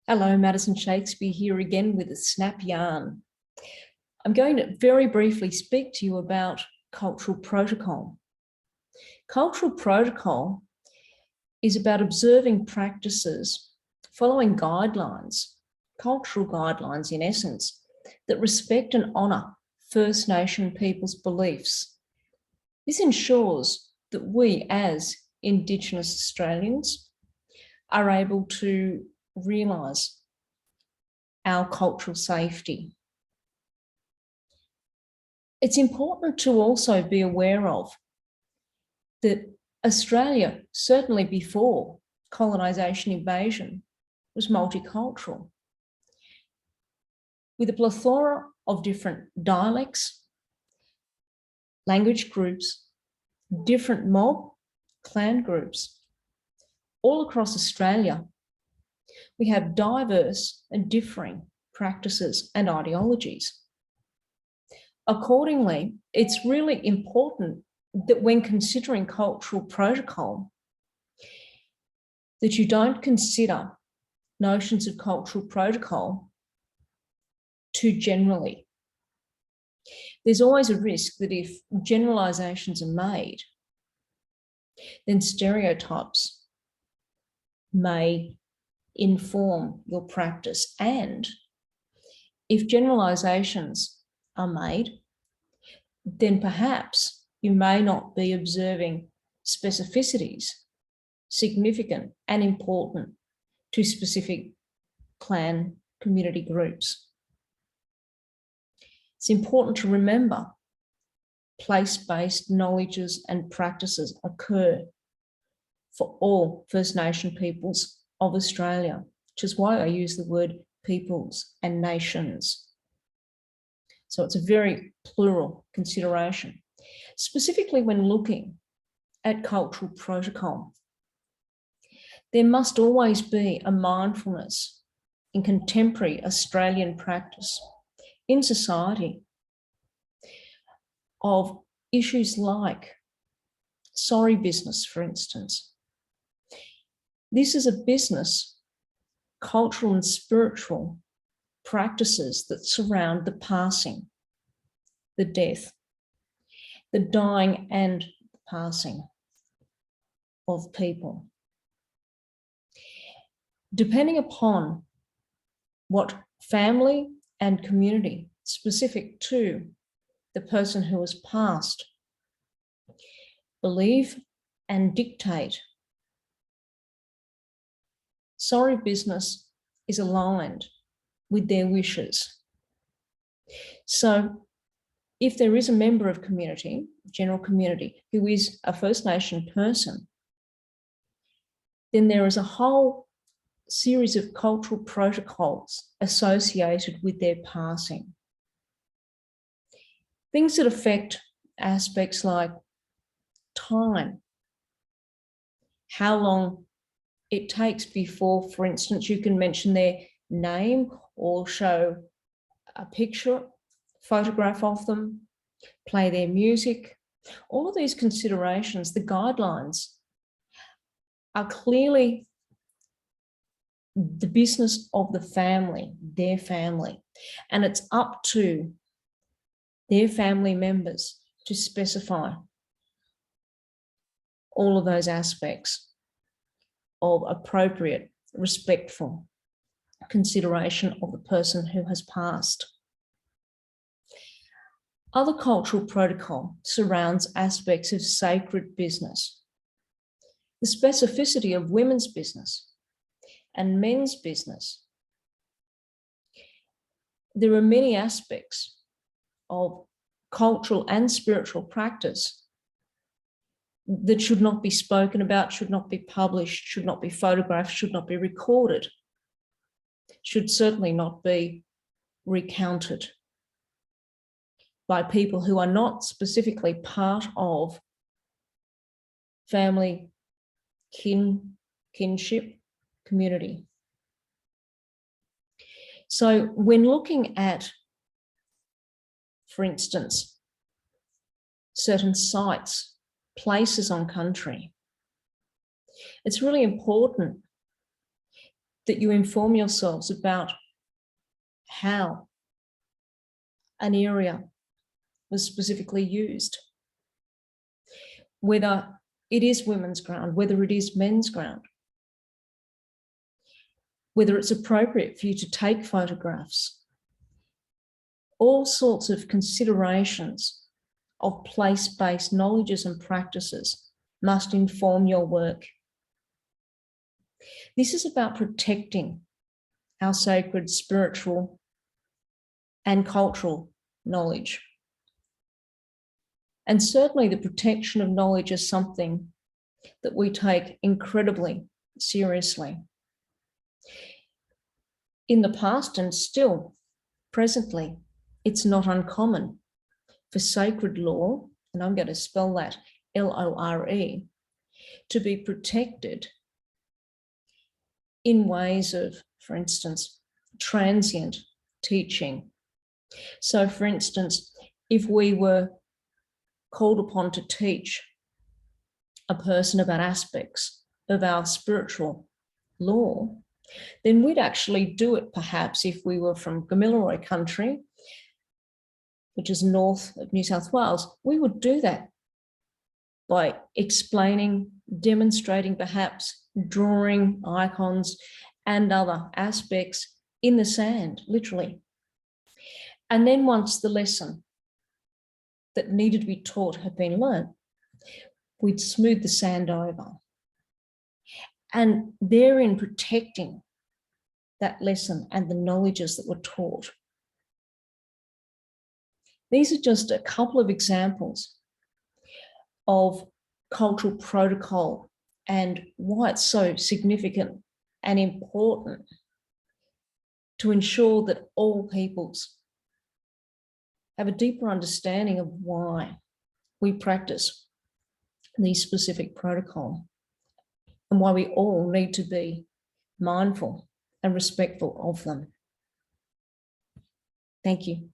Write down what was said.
Hello, Madison Shakespeare here again with a snap yarn. I'm going to very briefly speak to you about cultural protocol. Cultural protocol is about observing practices, following guidelines, cultural guidelines in essence, that respect and honour First Nation people's beliefs. This ensures that we as Indigenous Australians are able to realise our cultural safety. It's important to also be aware of that Australia, certainly before colonisation invasion, was multicultural, with a plethora of different dialects, language groups, different mob, clan groups. All across Australia, we have diverse and differing practices and ideologies. Accordingly, it's really important that when considering cultural protocol, that you don't consider notions of cultural protocol too generally. There's always a risk that if generalisations are made, then stereotypes may inform your practice. And if generalisations are made, then perhaps you may not be observing specificities significant and important to specific clan community groups. It's important to remember place-based knowledges and practices occur for all First Nation peoples of Australia, which is why I use the word peoples and nations. So it's a very plural consideration, specifically when looking at cultural protocol. There must always be a mindfulness in contemporary Australian practice in society of issues like sorry business, for instance. This is a business, cultural and spiritual practices that surround the passing, the death, the dying and the passing of people. Depending upon what family and community specific to the person who has passed believe and dictate, sorry business is aligned with their wishes. So if there is a member of community, general community, who is a First Nation person, then there is a whole series of cultural protocols associated with their passing. Things that affect aspects like time, how long it takes before, for instance, you can mention their name or show a picture, photograph of them, play their music. All of these considerations, the guidelines, are clearly the business of the family, their family, and it's up to their family members to specify all of those aspects of appropriate, respectful consideration of the person who has passed. Other cultural protocol surrounds aspects of sacred business, the specificity of women's business and men's business. There are many aspects of cultural and spiritual practice that should not be spoken about, should not be published, should not be photographed, should not be recorded, should certainly not be recounted by people who are not specifically part of family, kinship, community. So when looking at, for instance, certain sites, places on country, it's really important that you inform yourselves about how an area was specifically used, whether it is women's ground, whether it is men's ground, whether it's appropriate for you to take photographs. All sorts of considerations of place-based knowledges and practices must inform your work. This is about protecting our sacred spiritual and cultural knowledge. And certainly the protection of knowledge is something that we take incredibly seriously. In the past and still presently, it's not uncommon for sacred lore, and I'm going to spell that L-O-R-E, to be protected in ways of, for instance, transient teaching. So, for instance, if we were called upon to teach a person about aspects of our spiritual lore, then we'd actually do it perhaps if we were from Gamilaroi country, which is north of New South Wales. We would do that by explaining, demonstrating, perhaps drawing icons and other aspects in the sand, literally. And then once the lesson that needed to be taught had been learnt, we'd smooth the sand over. And therein protecting that lesson and the knowledges that were taught. These are just a couple of examples of cultural protocol and why it's so significant and important to ensure that all peoples have a deeper understanding of why we practice these specific protocols and why we all need to be mindful and respectful of them. Thank you.